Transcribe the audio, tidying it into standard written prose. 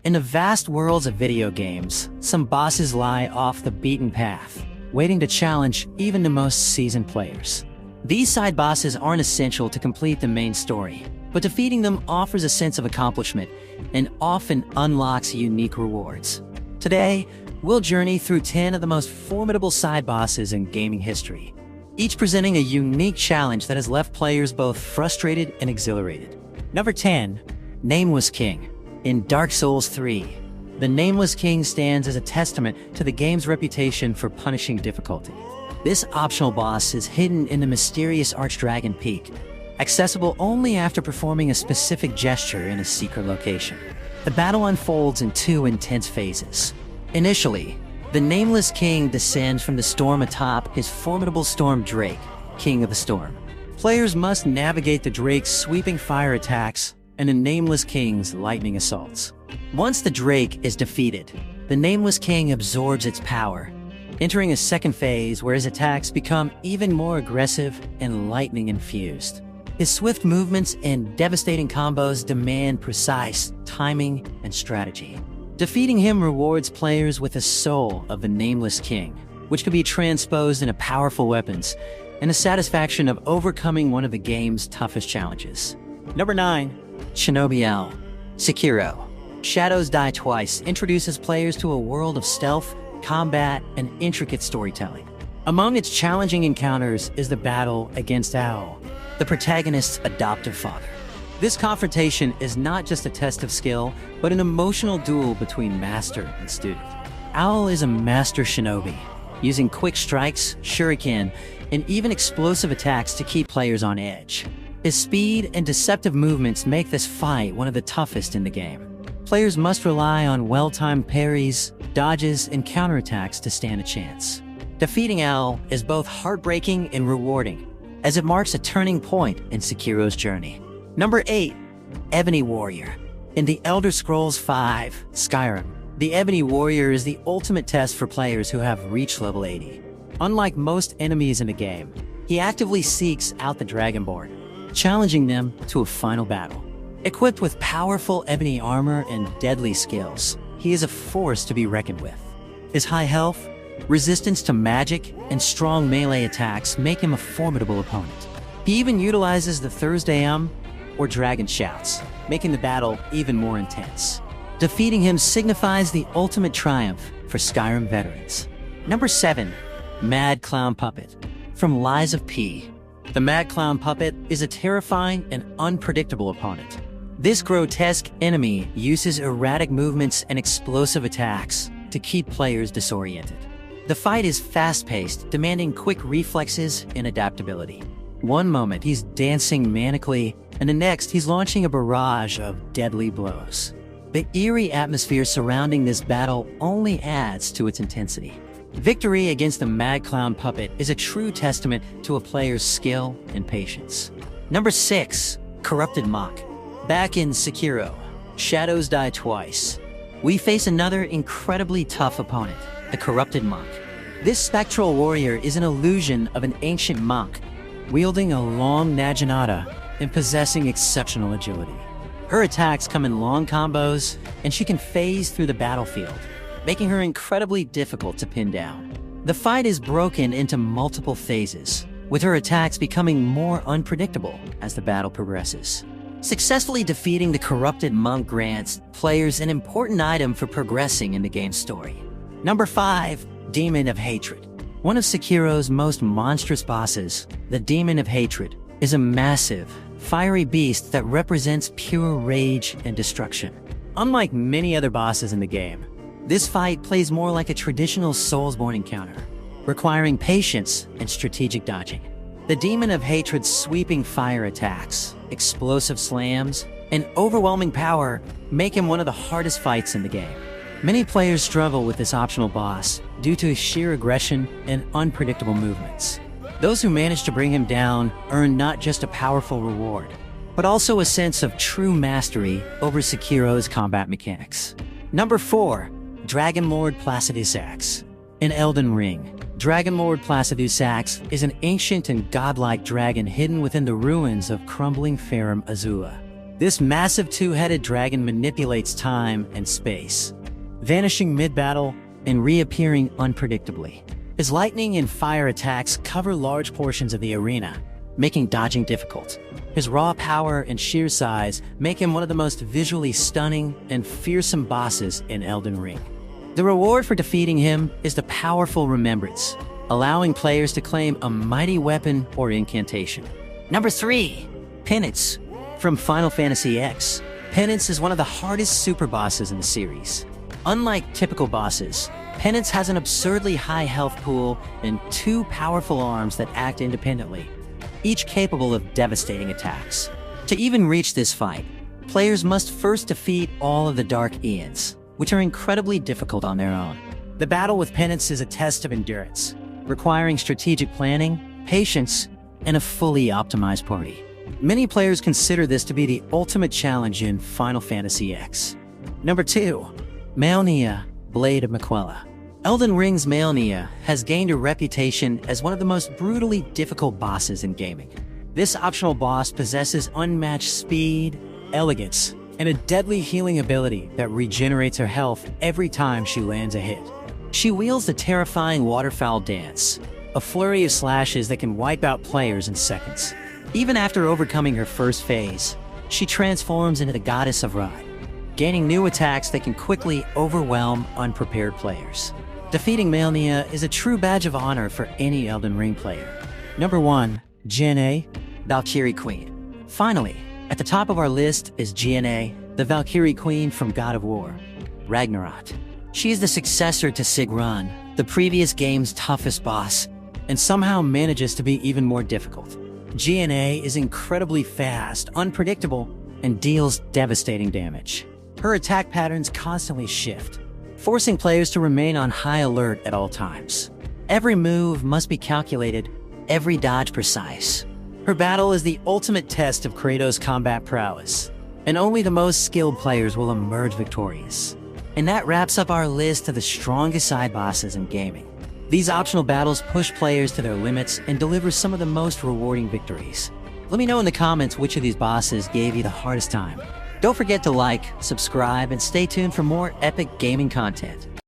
In the vast worlds of video games, some bosses lie off the beaten path, waiting to challenge even the most seasoned players. These side bosses aren't essential to complete the main story, but defeating them offers a sense of accomplishment and often unlocks unique rewards. Today, we'll journey through 10 of the most formidable side bosses in gaming history, each presenting a unique challenge that has left players both frustrated and exhilarated. Number 10. Nameless King. In Dark Souls 3, the Nameless King stands as a testament to the game's reputation for punishing difficulty. This optional boss is hidden in the mysterious Archdragon Peak, accessible only after performing a specific gesture in a secret location. The battle unfolds in two intense phases. Initially, the Nameless King descends from the storm atop his formidable storm Drake, King of the Storm. Players must navigate the Drake's sweeping fire attacks and the Nameless King's lightning assaults. Once the Drake is defeated, the Nameless King absorbs its power, entering a second phase where his attacks become even more aggressive and lightning-infused. His swift movements and devastating combos demand precise timing and strategy. Defeating him rewards players with the soul of the Nameless King, which can be transposed into powerful weapons, and the satisfaction of overcoming one of the game's toughest challenges. Number 9. Shinobi L. Sekiro. Shadows Die Twice introduces players to a world of stealth, combat, and intricate storytelling. Among its challenging encounters is the battle against Ao, the protagonist's adoptive father. This confrontation is not just a test of skill, but an emotional duel between master and student. Ao is a master shinobi, using quick strikes, shuriken, and even explosive attacks to keep players on edge. His speed and deceptive movements make this fight one of the toughest in the game. Players must rely on well-timed parries, dodges, and counterattacks to stand a chance. Defeating Ao is both heartbreaking and rewarding, as it marks a turning point in Sekiro's journey. Number 8. Ebony Warrior. In The Elder Scrolls V: Skyrim, the Ebony Warrior is the ultimate test for players who have reached level 80. Unlike most enemies in the game, he actively seeks out the Dragonborn, challenging them to a final battle. Equipped with powerful ebony armor and deadly skills, he is a force to be reckoned with. His high health, resistance to magic, and strong melee attacks make him a formidable opponent. He even utilizes the Thursday or Dragon Shouts, making the battle even more intense. Defeating him signifies the ultimate triumph for Skyrim veterans. Number 7. Mad Clown Puppet. From Lies of P. The Mad Clown Puppet is a terrifying and unpredictable opponent. This grotesque enemy uses erratic movements and explosive attacks to keep players disoriented. The fight is fast-paced, demanding quick reflexes and adaptability. One moment he's dancing manically, and the next he's launching a barrage of deadly blows. The eerie atmosphere surrounding this battle only adds to its intensity. Victory against the Mad Clown Puppet is a true testament to a player's skill and patience. Number 6. Corrupted Monk. Back in Sekiro, Shadows Die Twice, we face another incredibly tough opponent, the Corrupted Monk. This spectral warrior is an illusion of an ancient monk, wielding a long naginata and possessing exceptional agility. Her attacks come in long combos, and she can phase through the battlefield, making her incredibly difficult to pin down. The fight is broken into multiple phases, with her attacks becoming more unpredictable as the battle progresses. Successfully defeating the Corrupted Monk grants players an important item for progressing in the game's story. Number 5. Demon of Hatred. One of Sekiro's most monstrous bosses, the Demon of Hatred, is a massive, fiery beast that represents pure rage and destruction. Unlike many other bosses in the game, this fight plays more like a traditional Soulsborne encounter, requiring patience and strategic dodging. The Demon of Hatred's sweeping fire attacks, explosive slams, and overwhelming power make him one of the hardest fights in the game. Many players struggle with this optional boss due to his sheer aggression and unpredictable movements. Those who manage to bring him down earn not just a powerful reward, but also a sense of true mastery over Sekiro's combat mechanics. Number 4. Dragon Lord Placidus Axe. In Elden Ring, Dragon Lord Placidus Axe is an ancient and godlike dragon hidden within the ruins of crumbling Farum Azula. This massive two-headed dragon manipulates time and space, vanishing mid-battle and reappearing unpredictably. His lightning and fire attacks cover large portions of the arena, making dodging difficult. His raw power and sheer size make him one of the most visually stunning and fearsome bosses in Elden Ring. The reward for defeating him is the powerful remembrance, allowing players to claim a mighty weapon or incantation. Number 3. Penance. From Final Fantasy X, Penance is one of the hardest super bosses in the series. Unlike typical bosses, Penance has an absurdly high health pool and 2 powerful arms that act independently, each capable of devastating attacks. To even reach this fight, players must first defeat all of the Dark Aeons, which are incredibly difficult on their own. The battle with Penance is a test of endurance, requiring strategic planning, patience, and a fully optimized party. Many players consider this to be the ultimate challenge in Final Fantasy X. Number 2. Malenia, Blade of Miquella. Elden Ring's Malenia has gained a reputation as one of the most brutally difficult bosses in gaming. This optional boss possesses unmatched speed, elegance, and a deadly healing ability that regenerates her health every time she lands a hit. She wields the terrifying waterfowl dance, a flurry of slashes that can wipe out players in seconds. Even after overcoming her first phase, she transforms into the Goddess of Ride, gaining new attacks that can quickly overwhelm unprepared players. Defeating Malenia is a true badge of honor for any Elden Ring player. Number 1. Gna, Valkyrie Queen. Finally, at the top of our list is Gna, the Valkyrie Queen from God of War, Ragnarok. She is the successor to Sigrun, the previous game's toughest boss, and somehow manages to be even more difficult. Gna is incredibly fast, unpredictable, and deals devastating damage. Her attack patterns constantly shift, forcing players to remain on high alert at all times. Every move must be calculated, every dodge precise. Her battle is the ultimate test of Kratos' combat prowess, and only the most skilled players will emerge victorious. And that wraps up our list of the strongest side bosses in gaming. These optional battles push players to their limits and deliver some of the most rewarding victories. Let me know in the comments which of these bosses gave you the hardest time. Don't forget to like, subscribe, and stay tuned for more epic gaming content.